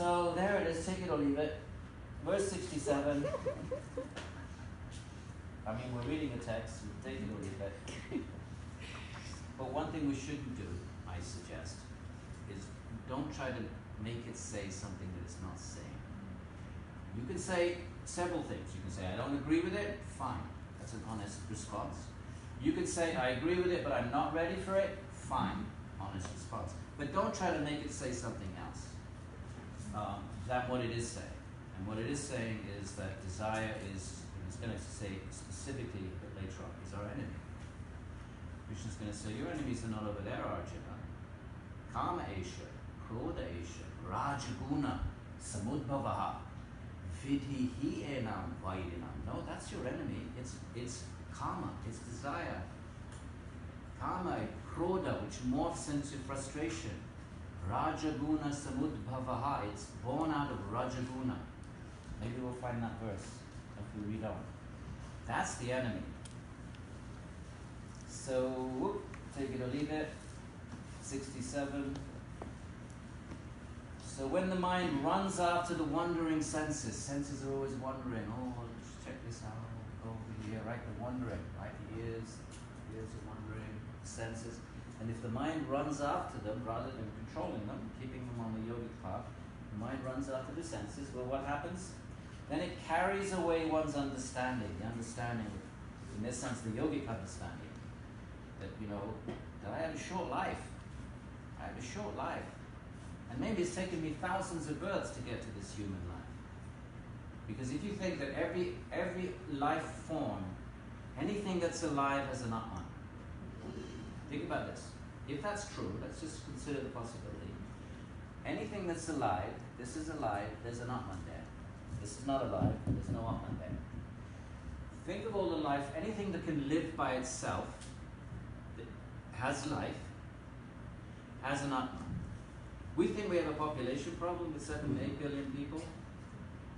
So there it is, take it or leave it. Verse 67. I mean, we're reading a text, you take it or leave it. But one thing we shouldn't do, I suggest, is don't try to make it say something that it's not saying. You can say several things. You can say, I don't agree with it, fine. That's an honest response. You can say, I agree with it, but I'm not ready for it, fine. Honest response. But don't try to make it say something else than what it is saying. And what it is saying is that desire is, and it's going to say specifically a bit later on, is our enemy. Krishna's going to say, your enemies are not over there, Arjuna. Kama Esha, Krodha Esha, Rajaguna, Samudbhavaha, Vidhi Hi Enam Vaidinam. No, that's your enemy. It's Kama, it's desire. Kama, Krodha, which morphs into frustration. Rajaguna Samudbhavaha, it's born out of Rajaguna. Maybe we'll find that verse if we read on. That's the enemy. So, take it or leave it. 67. So when the mind runs after the wandering senses, senses are always wandering. Oh, let's check this out. Go over here, right? The wandering, right? The ears are wandering. Senses. And if the mind runs after them rather than controlling them, keeping them on the yogic path, the mind runs after the senses. Well, what happens? Then it carries away one's understanding. The understanding, in this sense, the yogic understanding. That, that I have a short life. I have a short life. And maybe it's taken me thousands of births to get to this human life. Because if you think that every life form, anything that's alive has an Atman. Think about this. If that's true, let's just consider the possibility. Anything that's alive, this is alive, there's an Atman there. This is not alive, there's no Atman there. Think of all the life, anything that can live by itself, that has life, has an Atman. We think we have a population problem with 7 to 8 billion people.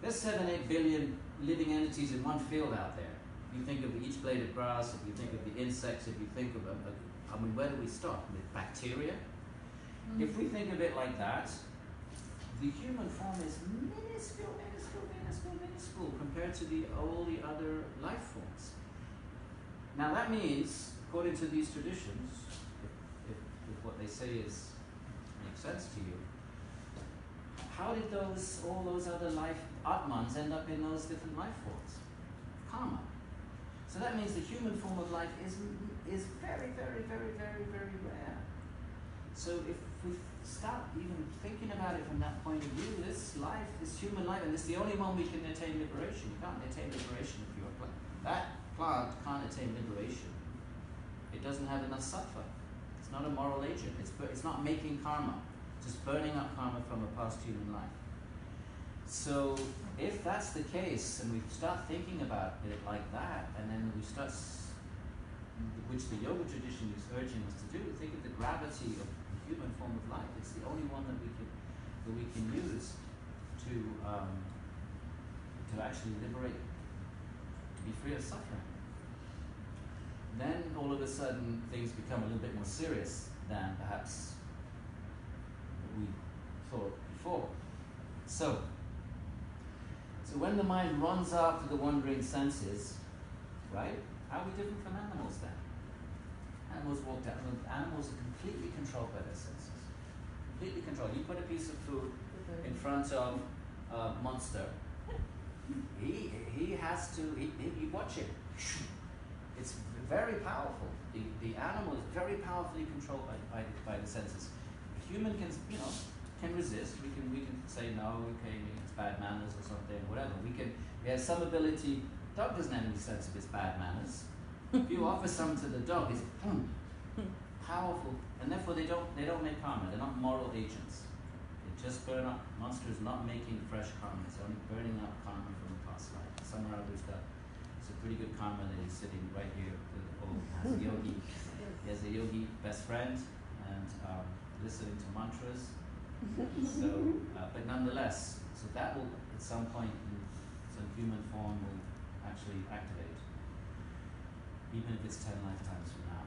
There's 7 to 8 billion living entities in one field out there. If you think of each blade of grass, if you think of the insects, if you think of where do we start? With bacteria? If we think of it like that, the human form is minuscule compared to all the other life forms. Now that means, according to these traditions, if what they say makes sense to you, how did all those other life Atmans end up in those different life forms? Karma. So that means the human form of life is very, very, very, very, very rare. So if we start even thinking about it from that point of view, this human life, and it's the only one we can attain liberation. You can't attain liberation if you're a plant. That plant can't attain liberation. It doesn't have enough sattva. It's not a moral agent. It's not making karma. It's just burning up karma from a past human life. So if that's the case, and we start thinking about it like that, and then we start, which the yoga tradition is urging us to do, think of the gravity of the human form of life. It's the only one that we can use to actually liberate, to be free of suffering. Then all of a sudden things become a little bit more serious than perhaps we thought before. So when the mind runs after the wandering senses, right? How are we different from animals then? Animals walk down. Animals are completely controlled by their senses. Completely controlled. You put a piece of food in front of a monster. He has to. You watch it. It's very powerful. The animal is very powerfully controlled by the senses. The human can resist. We can say no. Okay, it's bad manners or something, whatever. We have some ability. Dog doesn't have any sense of its bad manners. If you offer some to the dog, it's powerful, and therefore they don't make karma. They're not moral agents. They just burn up. Monster is not making fresh karma. It's only burning up karma from the past life. Somewhere other's got some pretty good karma that he's sitting right here. Has a yogi. He has a yogi best friend, and listening to mantras. So, but nonetheless, so that will at some point in some human form will actually activate, even if it's 10 lifetimes from now.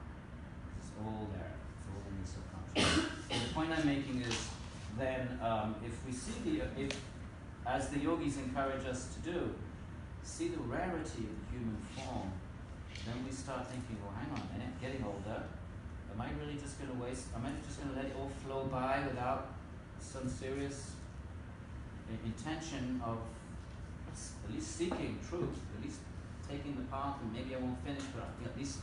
It's all there. It's all in the subconscious. So the point I'm making is, then if we see as the yogis encourage us to do, see the rarity of the human form, then we start thinking, well, hang on a minute, getting older, am I really just going to am I just going to let it all flow by without some serious intention of at least seeking truth, at least taking the path, and maybe I won't finish, but at least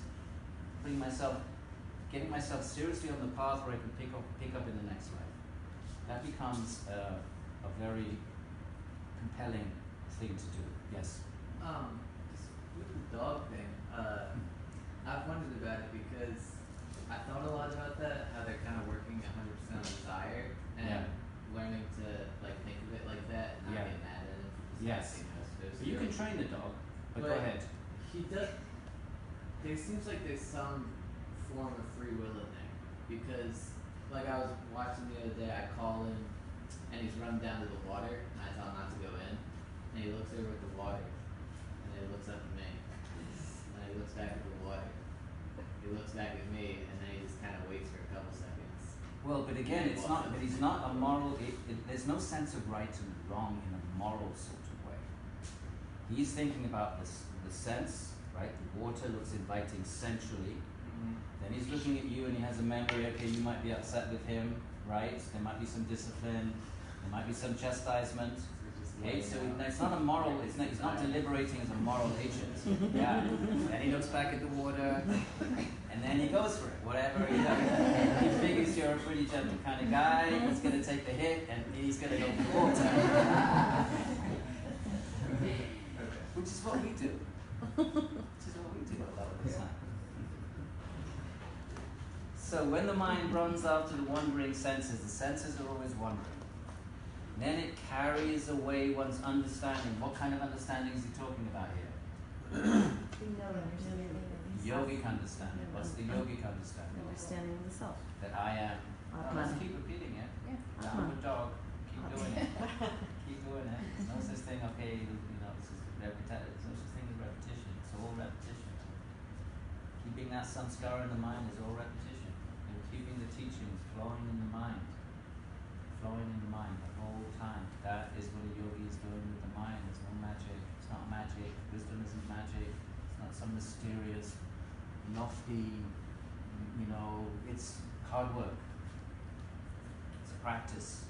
getting myself seriously on the path where I can pick up in the next life. That becomes a very compelling thing to do. Yes? Just with the dog thing, I've wondered about it because I thought a lot about that, how they're kind of working 100% on desire, and learning to like think of it like that and not get mad at it. Yes. But you can train the dog, but go ahead. He does. There seems like there's some form of free will in there, because like I was watching the other day, I call him and he's run down to the water and I tell him not to go in, and he looks over at the water and then he looks up at me and then he looks back at the water, he looks back at me, and then he just kind of waits for a couple seconds. Well, but again, it's not. But he's not a moral. There's no sense of right and wrong in a moral sort of way. He's thinking about the sense, right? The water looks inviting sensually. Then he's looking at you and he has a memory. Okay, you might be upset with him, right? There might be some discipline. There might be some chastisement. Okay, so it's not a moral. He's not deliberating as a moral agent. Yeah. Then he looks back at the water, and then he goes for it. Whatever he figures you're a pretty gentle kind of guy. He's going to take the hit, and he's going to go for the water. Which is what we do. Which is what we do a lot of the time. So when the mind runs after the wandering senses, the senses are always wandering. Then it carries away one's understanding. What kind of understanding is he talking about here? Yogic understanding. What's the yogic understanding? Understanding of the self. That I am. Oh, let's keep repeating it. Yeah. Downward dog. Keep doing it. Keep doing it. There's no such thing, okay, this is repetitive. There's no such thing as repetition. It's all repetition. Keeping that samskara in the mind is all repetition. And keeping the teachings flowing in the mind. Flowing in the mind the whole time. That is what a yogi is doing with the mind. It's no magic. It's not magic. Wisdom isn't magic. It's not some mysterious, lofty, it's hard work. It's a practice.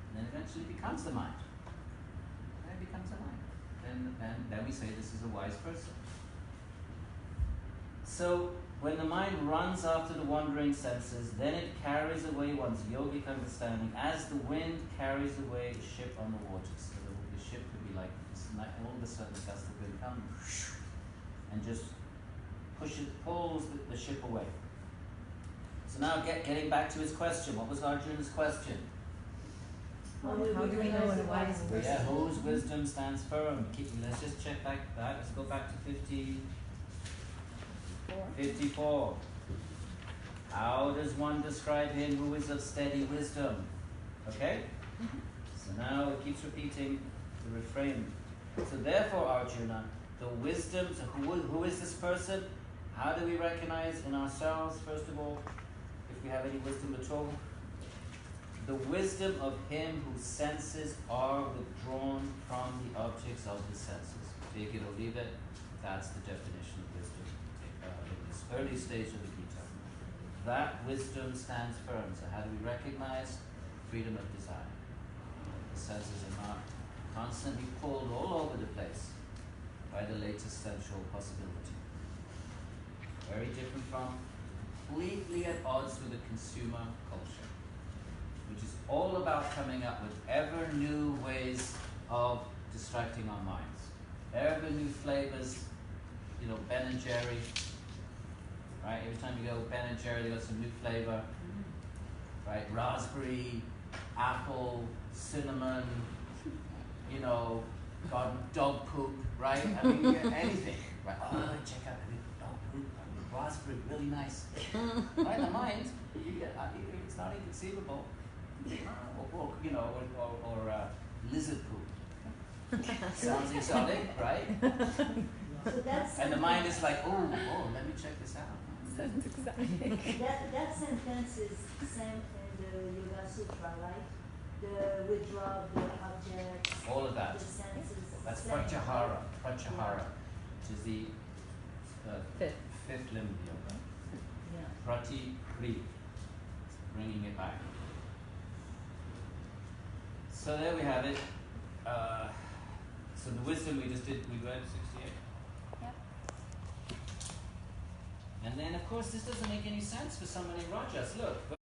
And then eventually it becomes the mind. Then it becomes the mind. Then we say this is a wise person. So when the mind runs after the wandering senses, then it carries away one's yogic understanding as the wind carries away a ship on the waters. So the ship could be like this, all of a sudden a gust of wind comes and just pulls the ship away. So now getting back to his question, what was Arjuna's question? How do we know when a wise person? Yeah, whose wisdom stands firm? Let's just check back. Let's go back to 54. How does one describe him who is of steady wisdom? Okay? So now it keeps repeating the refrain. So therefore, Arjuna, the wisdom, so who is this person? How do we recognize in ourselves, first of all, if we have any wisdom at all? The wisdom of him whose senses are withdrawn from the objects of the senses. Take it or leave it, that's the definition of wisdom in this early stage of the Gita. That wisdom stands firm. So how do we recognize freedom of desire? The senses are not constantly pulled all over the place by the latest sensual possibility. Very different from, completely at odds with the consumer culture, which is all about coming up with ever new ways of distracting our minds. Ever new flavors, Ben and Jerry, right? Every time you go Ben and Jerry, they got some new flavor, right? Raspberry, apple, cinnamon, dog poop, right? I mean, anything, right? Oh, check out dog poop, raspberry, really nice. Right in the mind, it's not inconceivable. Or lizard poop. Sounds exotic, right? And the mind is like, oh, let me check this out. Sounds exotic. That sentence is same in the Yoga Sutra, right? the withdrawal of the objects, all of that. the senses. That's setting. pratyahara, which is the Fifth. fifth limb of yoga. Yeah. Prati Pri, bringing it back. So there we have it. So the wisdom we just did, we read 68. Yep. And then, of course, this doesn't make any sense for somebody in Rajas. Look.